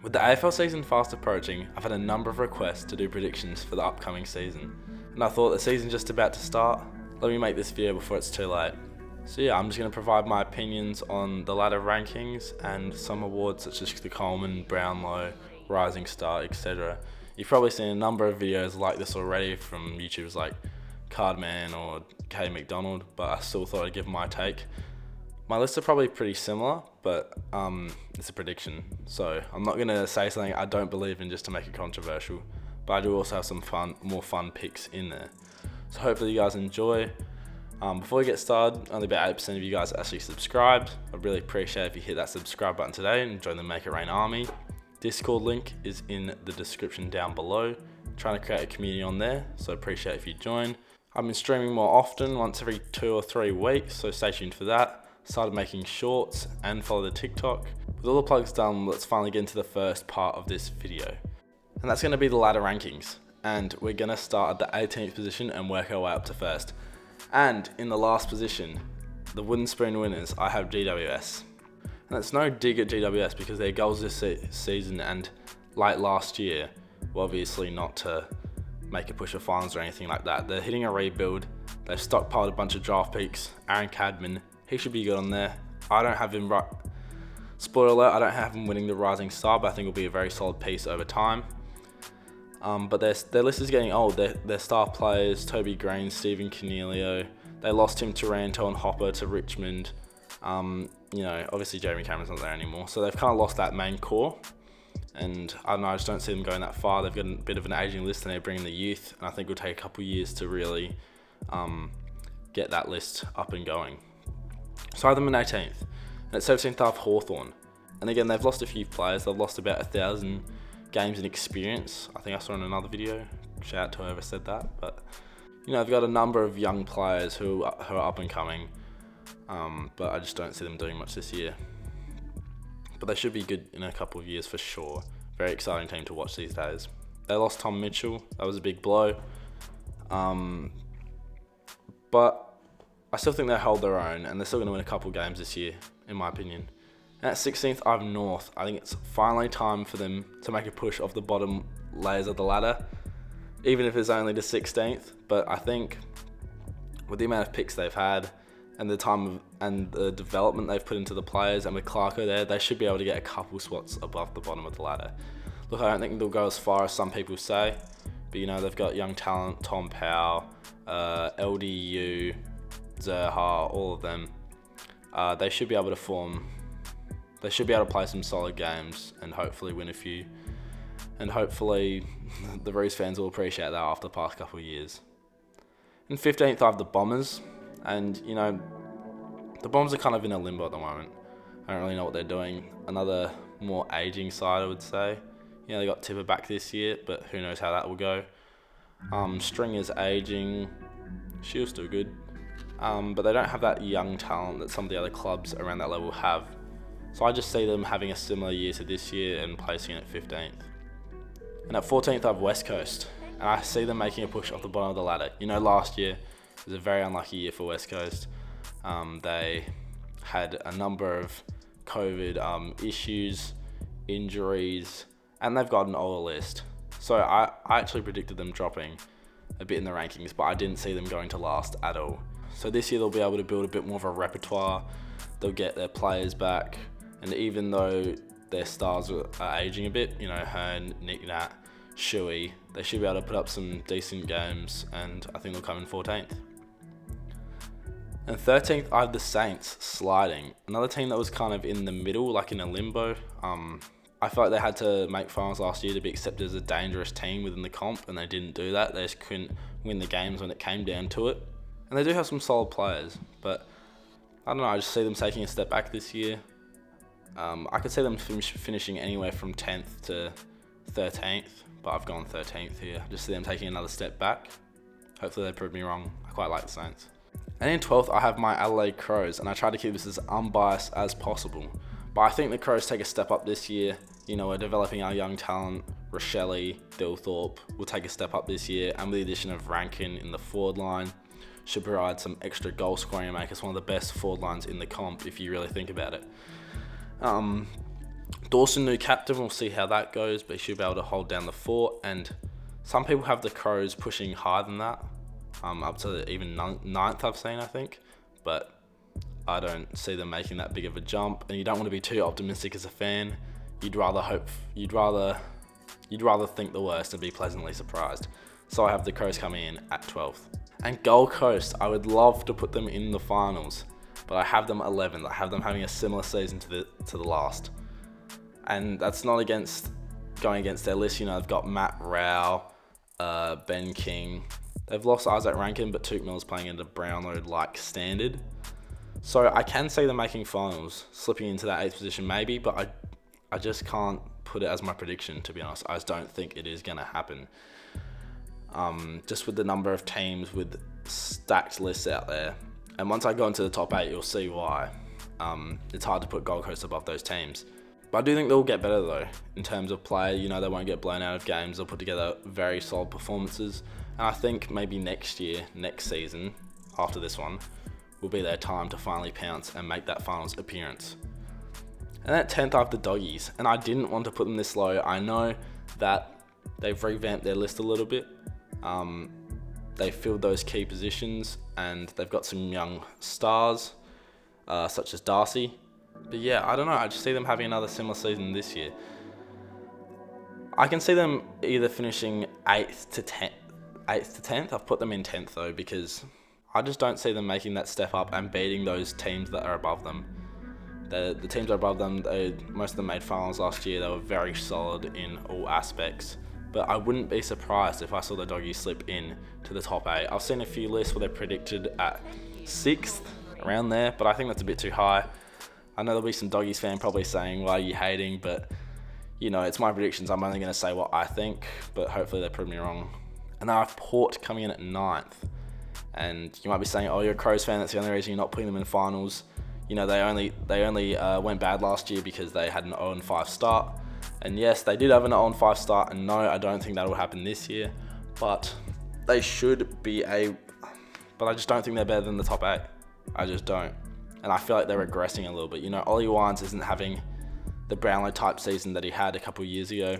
With the AFL season fast approaching, I've had a number of requests to do predictions for the upcoming season. And I thought the season's just about to start, let me make this video before it's too late. So yeah, I'm just going to provide my opinions on the ladder rankings and some awards such as the Coleman, Brownlow, Rising Star, etc. You've probably seen a number of videos like this already from YouTubers like Cardman or K McDonald, but I still thought I'd give my take. My lists are probably pretty similar, but it's a prediction, so I'm not going to say something I don't believe in just to make it controversial, but I do also have some more fun picks in there. So hopefully you guys enjoy. Before we get started, only about 8% of you guys are actually subscribed. I'd really appreciate if you hit that subscribe button today and join the Make It Rain army. Discord link is in the description down below. Trying to create a community on there, so appreciate if you join. I've been streaming more often, once every 2 or 3 weeks, so stay tuned for that. Started making shorts and follow the TikTok. With all the plugs done, let's finally get into the first part of this video. And that's going to be the ladder rankings. And we're going to start at the 18th position and work our way up to first. And in the last position, the wooden spoon winners, I have GWS. And it's no dig at GWS because their goals this season and late last year were obviously not to make a push for finals or anything like that. They're hitting a rebuild. They've stockpiled a bunch of draft picks. Aaron Cadman, he should be good on there. I don't have him right. Spoiler alert, I don't have him winning the Rising Star, but I think it'll be a very solid piece over time. But their list is getting old. Their star players, Toby Green, Stephen Cornelio, they lost Tim Taranto and Hopper to Richmond. Obviously Jeremy Cameron's not there anymore, so they've kind of lost that main core. And I don't know, I just don't see them going that far. They've got a bit of an aging list and they're bringing the youth, and I think it'll take a couple of years to really get that list up and going. So I have them in 18th, and at 17th I have Hawthorn. And again, they've lost a few players. They've lost about 1,000 games in experience. I think I saw in another video. Shout out to whoever said that. But they've got a number of young players who are up and coming, but I just don't see them doing much this year. But they should be good in a couple of years for sure. Very exciting team to watch these days. They lost Tom Mitchell. That was a big blow. But I still think they hold their own, and they're still going to win a couple of games this year, in my opinion. And at 16th, I have North. I think it's finally time for them to make a push off the bottom layers of the ladder, even if it's only to 16th. But I think with the amount of picks they've had and the development they've put into the players, and with Clarko there, they should be able to get a couple spots above the bottom of the ladder. Look, I don't think they'll go as far as some people say, but they've got young talent, Tom Powell, LDU, Zerha, all of them. They should be able to form. They should be able to play some solid games and hopefully win a few. And hopefully the Roos fans will appreciate that after the past couple of years. In 15th, I have the Bombers. And, the Bombers are kind of in a limbo at the moment. I don't really know what they're doing. Another more aging side, I would say. They got Tipper back this year, but who knows how that will go. Stringer's aging. Shield's still good. But they don't have that young talent that some of the other clubs around that level have. So I just see them having a similar year to this year and placing it at 15th. And at 14th, I have West Coast. And I see them making a push off the bottom of the ladder. Last year was a very unlucky year for West Coast. They had a number of COVID issues, injuries, and they've got an older list. So I actually predicted them dropping a bit in the rankings, but I didn't see them going to last at all. So this year they'll be able to build a bit more of a repertoire. They'll get their players back. And even though their stars are aging a bit, Hearn, Nick Nat, Shuey, they should be able to put up some decent games, and I think they'll come in 14th. And 13th, I have the Saints sliding. Another team that was kind of in the middle, like in a limbo. I felt like they had to make finals last year to be accepted as a dangerous team within the comp, and they didn't do that. They just couldn't win the games when it came down to it. And they do have some solid players, but I don't know, I just see them taking a step back this year. I could see them finishing anywhere from 10th to 13th, but I've gone 13th here. Just see them taking another step back. Hopefully they prove me wrong. I quite like the Saints. And in 12th, I have my Adelaide Crows, and I try to keep this as unbiased as possible. But I think the Crows take a step up this year. We're developing our young talent. Rochelle, Dilthorpe will take a step up this year, and with the addition of Rankin in the forward line, should provide some extra goal scoring and make us one of the best forward lines in the comp if you really think about it. Dawson, new captain, we'll see how that goes, but he should be able to hold down the fort. And some people have the Crows pushing higher than that, up to even ninth I've seen, I think. But I don't see them making that big of a jump. And you don't want to be too optimistic as a fan. You'd rather think the worst and be pleasantly surprised. So I have the Crows coming in at 12th. And Gold Coast, I would love to put them in the finals, but I have them 11th. I have them having a similar season to the last. And that's not going against their list. You know, they've got Matt Rao, Ben King. They've lost Isaac Rankin, but Tuke Miller's playing at a Brownlow-like standard. So I can see them making finals, slipping into that 8th position maybe, but I just can't put it as my prediction, to be honest. I just don't think it is going to happen. Just with the number of teams with stacked lists out there. And once I go into the top 8, you'll see why. It's hard to put Gold Coast above those teams. But I do think they'll get better though, in terms of play. You know, they won't get blown out of games. They'll put together very solid performances. And I think maybe next season, after this one, will be their time to finally pounce and make that finals appearance. And at 10th, I have the Doggies. And I didn't want to put them this low. I know that they've revamped their list a little bit. They filled those key positions and they've got some young stars, such as Darcy. But yeah, I don't know. I just see them having another similar season this year. I can see them either finishing 8th to 10th. I've put them in 10th though, because I just don't see them making that step up and beating those teams that are above them. The teams that are above them, most of them made finals last year. They were very solid in all aspects. But I wouldn't be surprised if I saw the Doggies slip in to the top 8. I've seen a few lists where they're predicted at 6th, around there, but I think that's a bit too high. I know there'll be some Doggies fan probably saying, why are you hating? But, you know, it's my predictions. I'm only going to say what I think, but hopefully they prove me wrong. And then I have Port coming in at 9th. And you might be saying, oh, you're a Crows fan, that's the only reason you're not putting them in finals. You know, they only went bad last year because they had an 0-5 start. And yes, they did have an 0-5 start, and no, I don't think that will happen this year. But they should be but I just don't think they're better than the top 8. I just don't. And I feel like they're regressing a little bit. You know, Ollie Wines isn't having the Brownlow type season that he had a couple of years ago.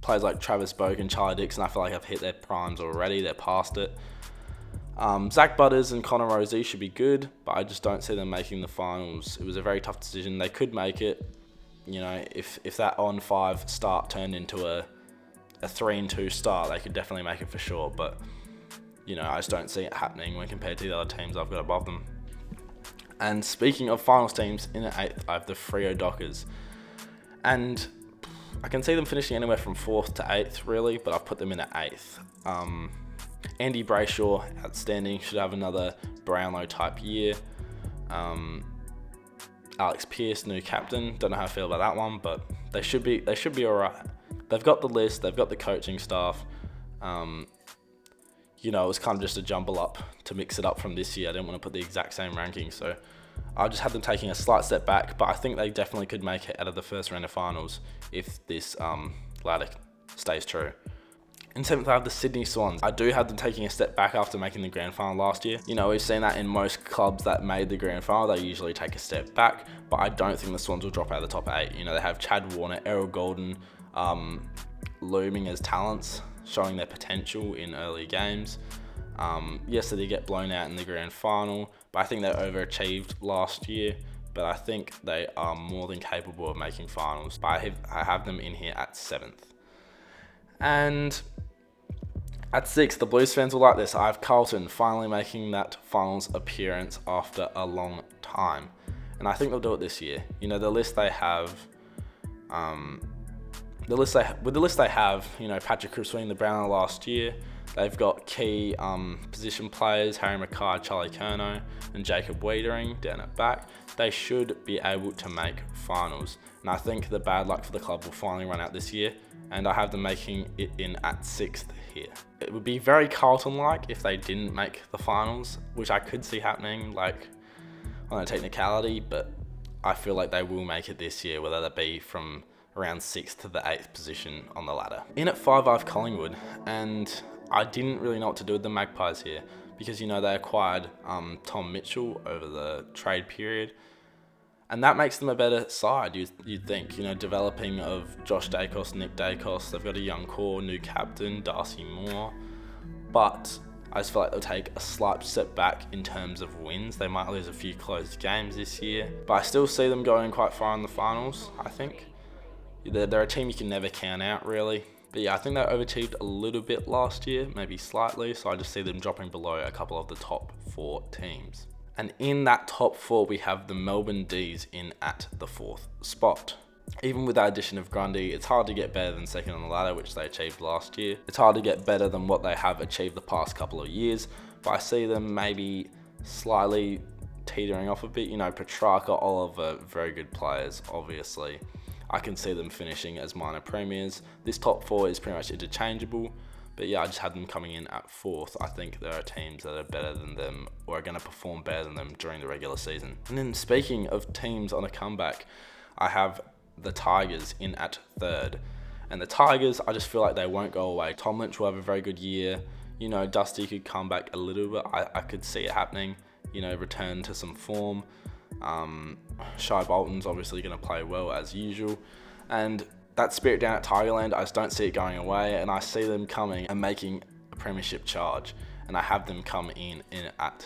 Players like Travis Boak and Charlie Dixon, I feel like have hit their primes already. They're past it. Zach Butters and Connor Rosie should be good, but I just don't see them making the finals. It was a very tough decision. They could make it. You know, if that 0-5 start turned into a 3-2 start, they could definitely make it for sure. But, you know, I just don't see it happening when compared to the other teams I've got above them. And speaking of finals teams, in at 8th, I have the Freo Dockers. And I can see them finishing anywhere from 4th to 8th, really, but I've put them in at 8th. Andy Brayshaw, outstanding, should have another Brownlow type year. Alex Pearce, new captain. Don't know how I feel about that one, but they should be alright. They've got the list, they've got the coaching staff. You know, it was kind of just a jumble up to mix it up from this year. I didn't want to put the exact same ranking, so I just had them taking a slight step back, but I think they definitely could make it out of the first round of finals if this ladder stays true. In 7th, I have the Sydney Swans. I do have them taking a step back after making the grand final last year. You know, we've seen that in most clubs that made the grand final. They usually take a step back, but I don't think the Swans will drop out of the top 8. You know, they have Chad Warner, Errol Golden, looming as talents, showing their potential in early games. Yes, they did get blown out in the grand final, but I think they overachieved last year. But I think they are more than capable of making finals. But I have them in here at 7th. And at 6th, the Blues fans will like this. I have Carlton finally making that finals appearance after a long time. And I think they'll do it this year. You know, the list they have, you know, Patrick Cripps winning the Brownlow last year. They've got key position players, Harry Mackay, Charlie Curnow, and Jacob Wiedering down at back. They should be able to make finals. And I think the bad luck for the club will finally run out this year. And I have them making it in at 6th here. It would be very Carlton-like if they didn't make the finals, which I could see happening, like, on a technicality, but I feel like they will make it this year, whether that be from around 6th to the 8th position on the ladder. In at 5, I have Collingwood, and I didn't really know what to do with the Magpies here, because, you know, they acquired Tom Mitchell over the trade period, And that makes them a better side, you'd think. Developing of Josh Dacos, Nick Dacos, they've got a young core, new captain, Darcy Moore. But I just feel like they'll take a slight step back in terms of wins. They might lose a few close games this year, but I still see them going quite far in the finals, I think. They're a team you can never count out, really. But yeah, I think they overachieved a little bit last year, maybe slightly, so I just see them dropping below a couple of the top 4 teams. And in that top 4, we have the Melbourne D's in at the 4th spot. Even with the addition of Grundy, it's hard to get better than second on the ladder, which they achieved last year. It's hard to get better than what they have achieved the past couple of years, but I see them maybe slightly teetering off a bit. Petrarca, Oliver, very good players, obviously. I can see them finishing as minor premiers. This top 4 is pretty much interchangeable, but yeah, I just had them coming in at 4th. I think there are teams that are better than them or are going to perform better than them during the regular season. And then speaking of teams on a comeback, I have the Tigers in at 3rd. And the Tigers, I just feel like they won't go away. Tom Lynch will have a very good year. Dusty could come back a little bit. I could see it happening. Return to some form. Shai Bolton's obviously going to play well as usual. And that spirit down at Tigerland, I just don't see it going away. And I see them coming and making a premiership charge. And I have them coming in at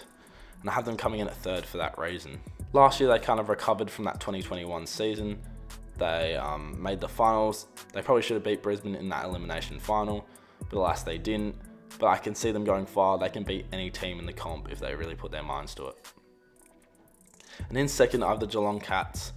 3rd for that reason. Last year, they kind of recovered from that 2021 season. They made the finals. They probably should have beat Brisbane in that elimination final, but alas, they didn't. But I can see them going far. They can beat any team in the comp if they really put their minds to it. And in second, I have the Geelong Cats,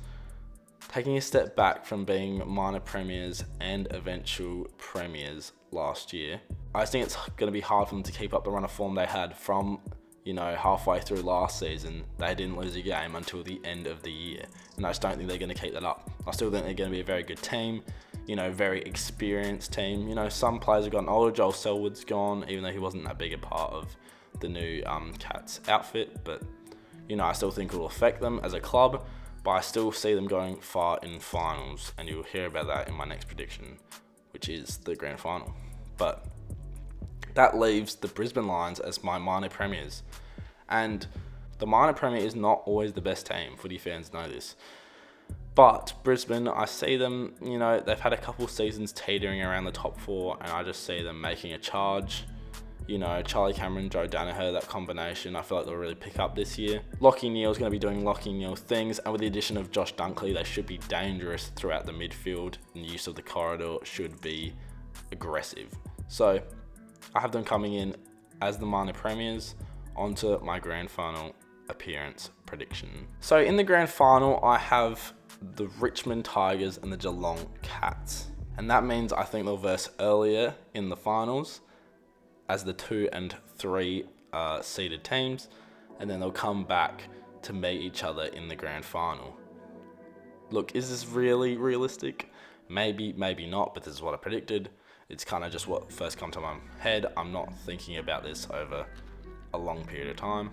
taking a step back from being minor premiers and eventual premiers last year. I think it's going to be hard for them to keep up the run of form they had from halfway through last season. They didn't lose a game until the end of the year. And I just don't think they're going to keep that up. I still think they're going to be a very good team, very experienced team. Some players have gotten older. Joel Selwood's gone, even though he wasn't that big a part of the new Cats outfit. But, I still think it will affect them as a club. But I still see them going far in finals. And you'll hear about that in my next prediction, which is the grand final. But that leaves the Brisbane Lions as my minor premiers. And the minor premier is not always the best team. Footy fans know this. But Brisbane, I see them, they've had a couple seasons teetering around the top 4, and I just see them making a charge. Charlie Cameron, Joe Danaher, that combination, I feel like they'll really pick up this year. Lachie Neale's going to be doing Lachie Neale things, and with the addition of Josh Dunkley, they should be dangerous throughout the midfield, and the use of the corridor should be aggressive. So I have them coming in as the minor premiers. Onto my grand final appearance prediction. So in the grand final, I have the Richmond Tigers and the Geelong Cats. And that means I think they'll verse earlier in the finals as the 2 and 3 seeded teams. And then they'll come back to meet each other in the grand final. Look, is this really realistic? Maybe, maybe not, but this is what I predicted. It's kind of just what first come to my head. I'm not thinking about this over a long period of time,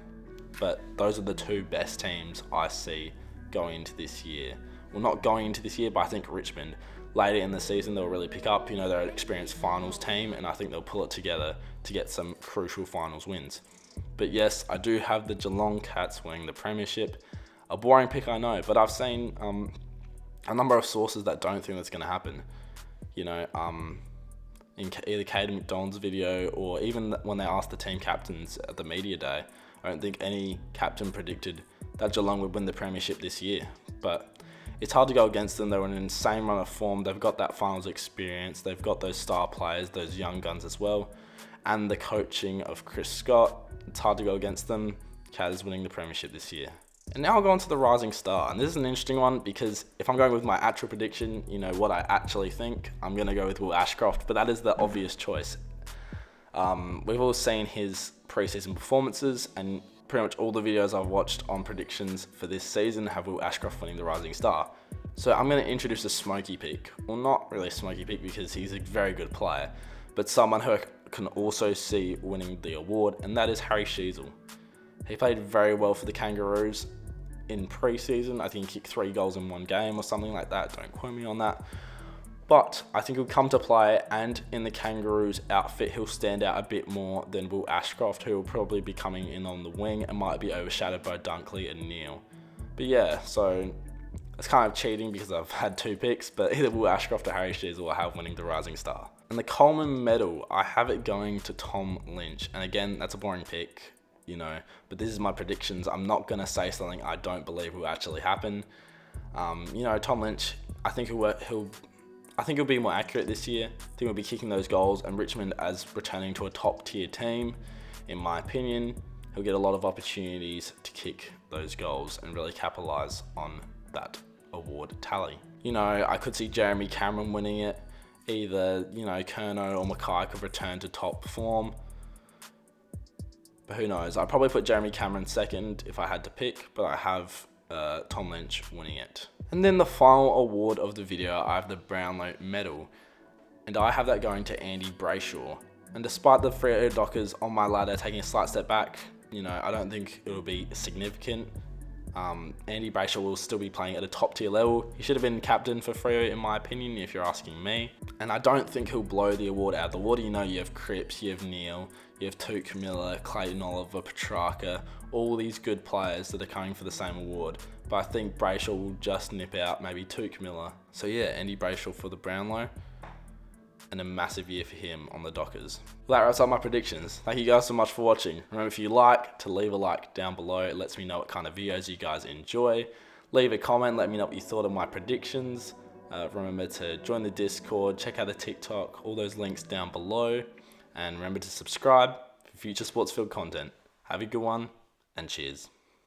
but those are the 2 best teams I see going into this year. Well, not going into this year, but I think Richmond, later in the season, they'll really pick up. They're an experienced finals team, and I think they'll pull it together to get some crucial finals wins. But yes, I do have the Geelong Cats winning the premiership. A boring pick, I know, but I've seen a number of sources that don't think that's going to happen. In either Caden McDonald's video or even when they asked the team captains at the media day, I don't think any captain predicted that Geelong would win the premiership this year. But it's hard to go against them. They're in an insane run of form. They've got that finals experience. They've got those star players, those young guns as well. And the coaching of Chris Scott. It's hard to go against them. Cat is winning the premiership this year. And now I'll go on to the rising star. And this is an interesting one because if I'm going with my actual prediction, what I actually think, I'm going to go with Will Ashcroft. But that is the obvious choice. We've all seen his preseason performances, and pretty much all the videos I've watched on predictions for this season have Will Ashcroft winning the rising star. So I'm going to introduce a smoky peak. Well, not really a smoky peak because he's a very good player, but someone who I can also see winning the award, and that is Harry Sheezel. He played very well for the Kangaroos in pre-season. I think he kicked 3 goals in 1 game or something like that. Don't quote me on that. But I think he'll come to play, and in the Kangaroos outfit, he'll stand out a bit more than Will Ashcroft, who will probably be coming in on the wing and might be overshadowed by Dunkley and Neale. But yeah, so It's kind of cheating because I've had 2 picks, but either Will Ashcroft or Harry Shears will have winning the Rising Star. And the Coleman medal, I have it going to Tom Lynch. And again, that's a boring pick, but this is my predictions. I'm not going to say something I don't believe will actually happen. Tom Lynch, I think he'll be more accurate this year. I think he'll be kicking those goals, and Richmond, as returning to a top tier team, in my opinion, he'll get a lot of opportunities to kick those goals and really capitalise on that award tally. I could see Jeremy Cameron winning it. Either, Curnow or Mackay could return to top form. But who knows? I'd probably put Jeremy Cameron second if I had to pick, but I have Tom Lynch winning it. And then the final award of the video, I have the Brownlow medal. And I have that going to Andy Brayshaw. And despite the Freo Dockers on my ladder taking a slight step back, I don't think it will be significant. Andy Brayshaw will still be playing at a top tier level. He should have been captain for Freo, in my opinion, if you're asking me. And I don't think he'll blow the award out of the water. You have Cripps, you have Neil, you have Tuke Miller, Clayton Oliver, Petrarca, all these good players that are coming for the same award. But I think Brayshaw will just nip out maybe Tuke Miller. So yeah, Andy Brayshaw for the Brownlow. And a massive year for him on the Dockers. Well, that wraps up my predictions. Thank you guys so much for watching. Remember, if you like, to leave a like down below. It lets me know what kind of videos you guys enjoy. Leave a comment, let me know what you thought of my predictions. Remember to join the Discord, check out the TikTok, all those links down below. And remember to subscribe for future sports field content. Have a good one, and cheers.